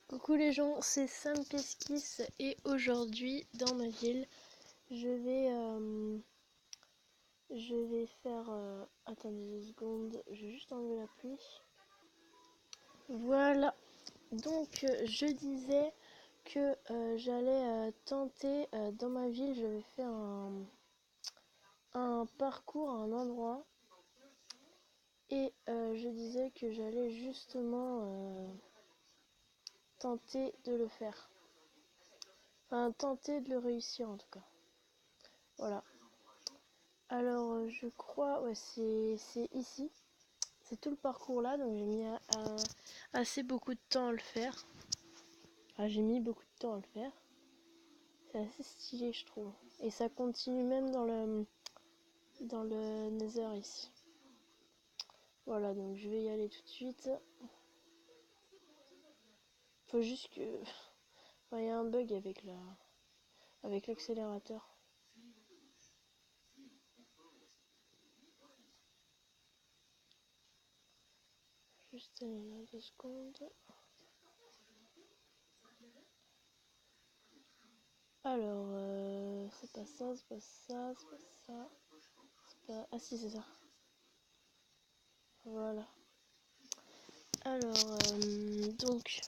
Coucou les gens, c'est Sam Peskis et aujourd'hui dans ma ville je vais faire attendez 2 secondes, je vais juste enlever la pluie. Voilà, donc je disais que j'allais tenter dans ma ville, j'avais fait un parcours à un endroit et je disais que j'allais justement tenter de le faire. Enfin, tenter de le réussir en tout cas. Voilà. Alors, je crois, ouais, c'est ici. C'est tout le parcours là, donc j'ai mis assez beaucoup de temps à le faire. Enfin, j'ai mis beaucoup de temps à le faire. C'est assez stylé, je trouve. Et ça continue même dans le Nether ici. Voilà, donc je vais y aller tout de suite. Faut juste que... Enfin, il y a un bug avec l'accélérateur. Juste aller là 2 secondes. Alors, c'est pas ça, c'est pas ça, c'est pas ça. C'est pas... Ah si, c'est ça. Voilà. Alors, donc,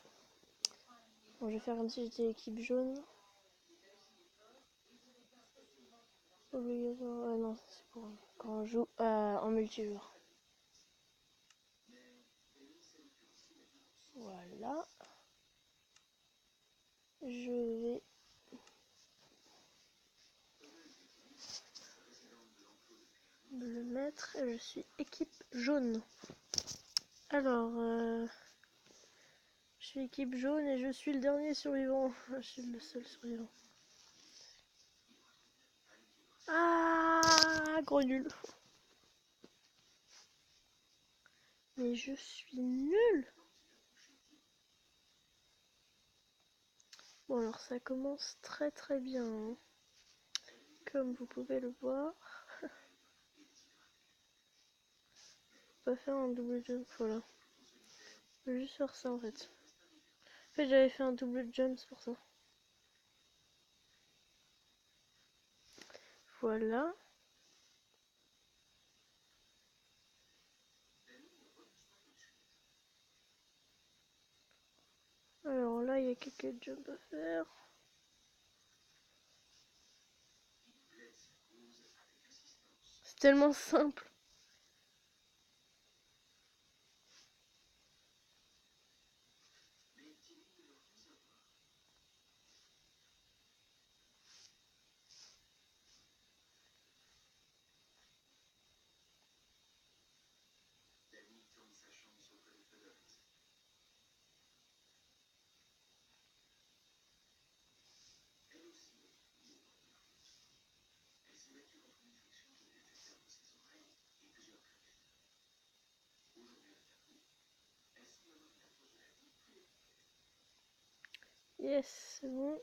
bon, je vais faire comme si j'étais l'équipe jaune. Obligatoire, non, c'est pour quand on joue en multijoueur. Voilà. Je vais le mettre et je suis équipe jaune. Alors, je suis équipe jaune et je suis le dernier survivant. Je suis le seul survivant. Ah, gros nul. Mais je suis nulle. Bon, alors ça commence très très bien, hein. Comme vous pouvez le voir. On va faire un double jump, voilà. Je vais juste faire ça en fait. En fait, j'avais fait un double jump, c'est pour ça. Voilà. Alors là, il y a quelques jumps à faire. C'est tellement simple. Yes, c'est bon.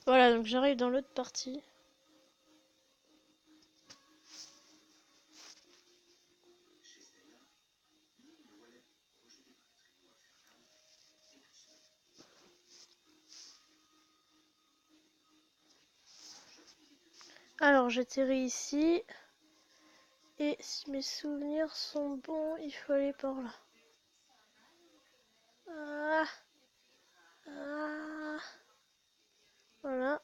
Voilà, donc j'arrive dans l'autre partie. Alors j'atterris ici. Et si mes souvenirs sont bons, il faut aller par là. Ah, ah, voilà.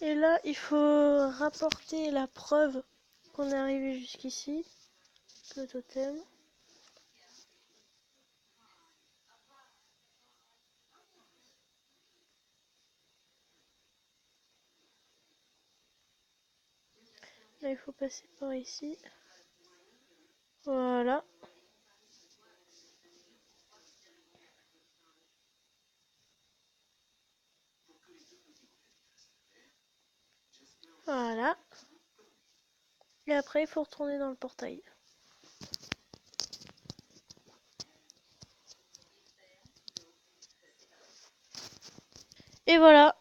Et là, il faut rapporter la preuve qu'on est arrivé jusqu'ici. Le totem. Là, il faut passer par ici. Voilà. Voilà. Et après, il faut retourner dans le portail. Et voilà,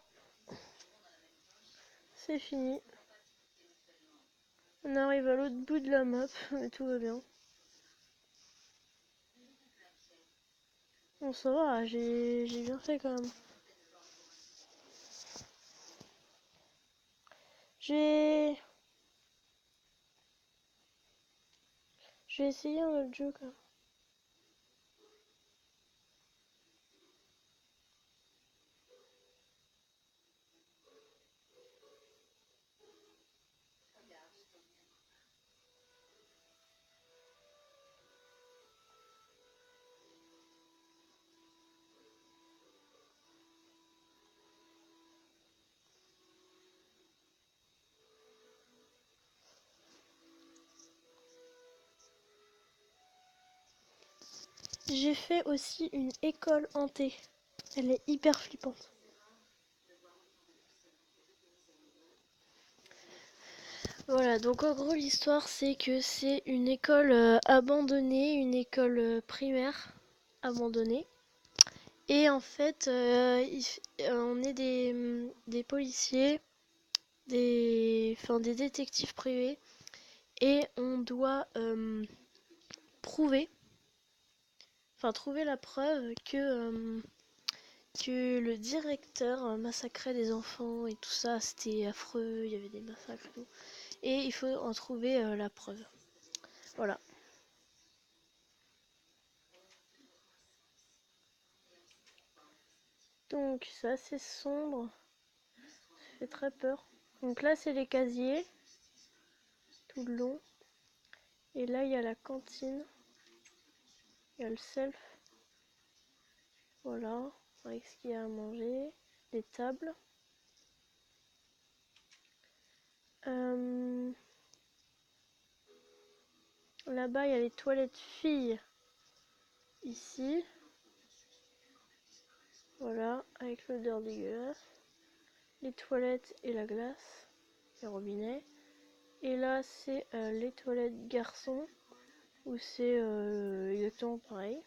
c'est fini. On arrive à l'autre bout de la map, mais tout va bien. Bon, ça va, j'ai bien fait quand même. J'ai essayé un autre jeu quand même. J'ai fait aussi une école hantée. Elle est hyper flippante. Voilà, donc en gros l'histoire c'est que c'est une école abandonnée, une école primaire abandonnée. Et en fait, on est des policiers, des détectives privés. Et on doit trouver la preuve que le directeur massacrait des enfants et tout ça, c'était affreux, il y avait des massacres et tout. Et il faut en trouver la preuve. Voilà. Donc c'est assez sombre, ça fait très peur. Donc là c'est les casiers, tout le long. Et là il y a la cantine, il y a le self. Voilà, avec ce qu'il y a à manger, les tables. Là-bas il y a les toilettes filles. Ici, voilà, avec l'odeur dégueulasse. Les toilettes et la glace, les robinets. Et là, c'est les toilettes garçons, où c'est exactement pareil.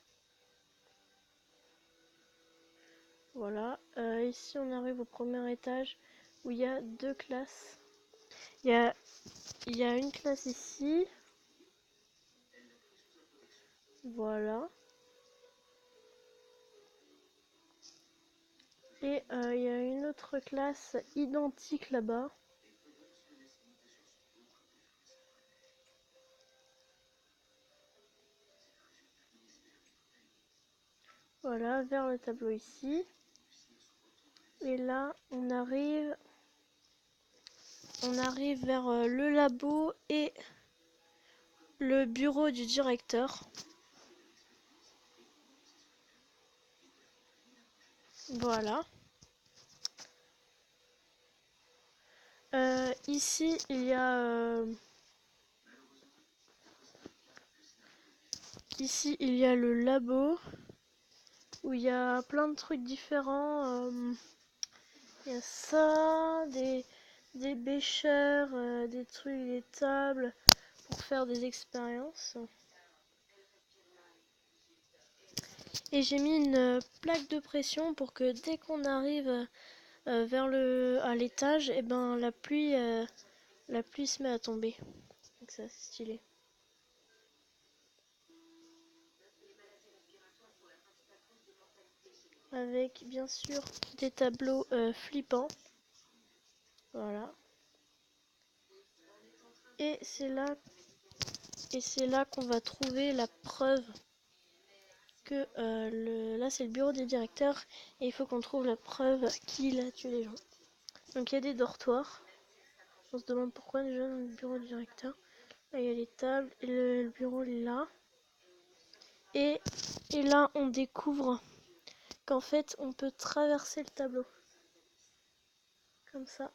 Voilà, ici on arrive au premier étage, où il y a deux classes. Il y a une classe ici. Voilà. Et il y a une autre classe identique là-bas. Voilà, vers le tableau ici. Et là, on arrive vers le labo et le bureau du directeur. Voilà. Ici, il y a le labo où il y a plein de trucs différents. Il y a ça, des bêcheurs, des trucs, des tables pour faire des expériences. Et j'ai mis une plaque de pression pour que dès qu'on arrive à l'étage, et ben la pluie se met à tomber. Donc ça c'est stylé. Avec bien sûr des tableaux flippants. Voilà. Et c'est là qu'on va trouver la preuve que là c'est le bureau des directeurs et il faut qu'on trouve la preuve qu'il a tué les gens. Donc il y a des dortoirs. On se demande pourquoi déjà dans le bureau du directeur. Là il y a les tables et le bureau est là. Et là on découvre qu'en fait on peut traverser le tableau. Comme ça.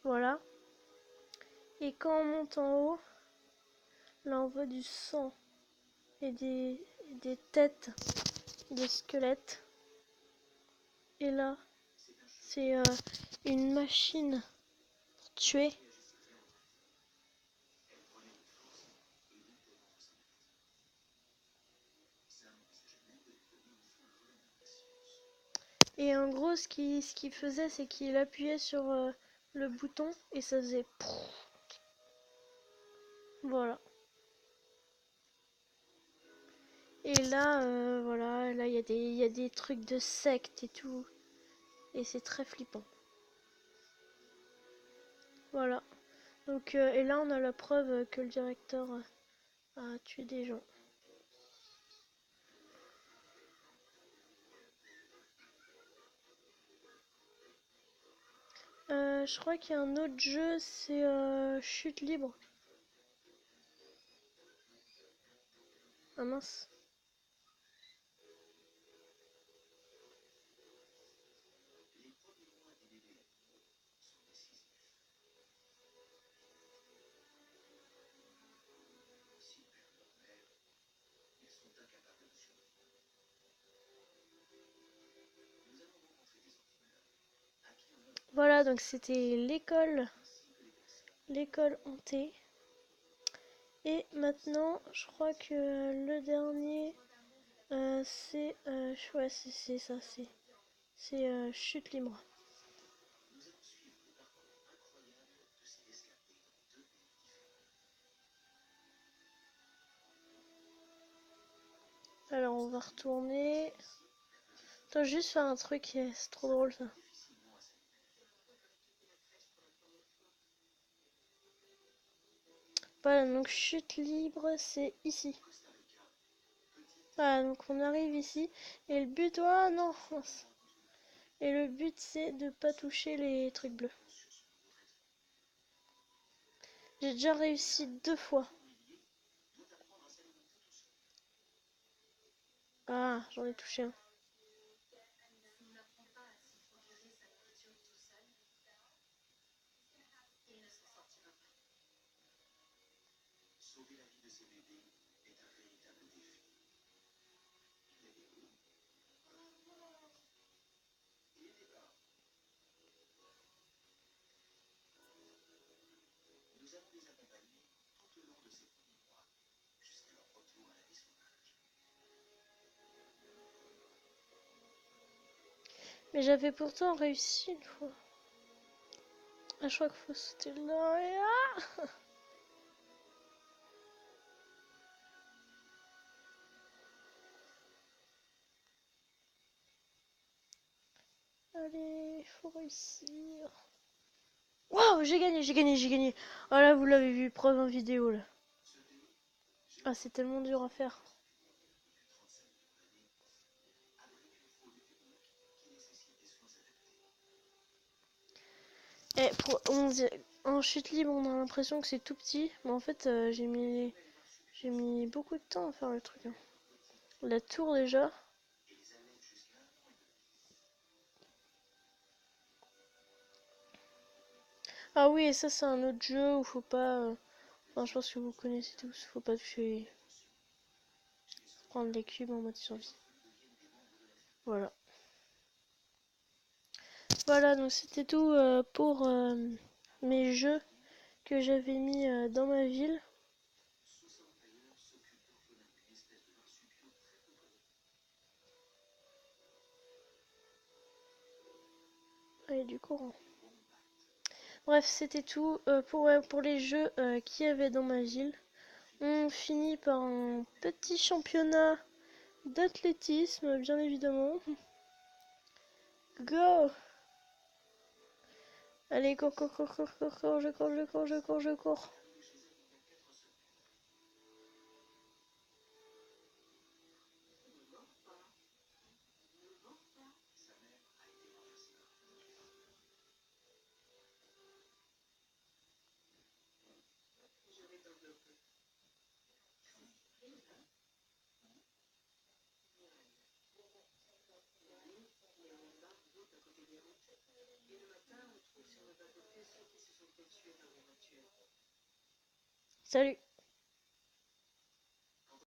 Voilà. Et quand on monte en haut, là on voit du sang et des têtes de squelettes. Et là, c'est une machine pour tuer. Et en gros, ce qu'il faisait, c'est qu'il appuyait sur le bouton et ça faisait... Voilà. Et là, voilà, là, il y a des trucs de secte et tout. Et c'est très flippant. Voilà. Donc, et là, on a la preuve que le directeur a tué des gens. Je crois qu'il y a un autre jeu, c'est Chute libre. Ah mince. Voilà, donc c'était l'école hantée. Et maintenant, je crois que le dernier, c'est ouais, c'est ça, c'est Chute libre. Alors on va retourner. Attends, juste faire un truc, c'est trop drôle ça. Voilà, donc chute libre, c'est ici. Voilà, donc on arrive ici. Et le but, oh non, mince. Et le but, c'est de pas toucher les trucs bleus. J'ai déjà réussi 2 fois. Ah, j'en ai touché un. Mais j'avais pourtant réussi une fois. Ah, je crois qu'il faut sauter là et ah! Allez, il faut réussir. Waouh, j'ai gagné, j'ai gagné, j'ai gagné. Oh là, vous l'avez vu, preuve en vidéo là. Ah, c'est tellement dur à faire. Et en chute libre, on a l'impression que c'est tout petit, mais en fait, j'ai mis beaucoup de temps à faire le truc, hein. La tour déjà. Ah oui, et ça c'est un autre jeu où faut pas. Enfin, je pense que vous connaissez tous. Faut pas toucher. Prendre les cubes en mode survie. Voilà. Voilà, donc c'était tout pour mes jeux que j'avais mis dans ma ville. Et du courant. Bref, c'était tout pour les jeux qu'il y avait dans ma ville. On finit par un petit championnat d'athlétisme, bien évidemment. Go! Allez, cours, cours, cours, cours, cours, cours, je cours, je cours, je cours, je cours. Salut!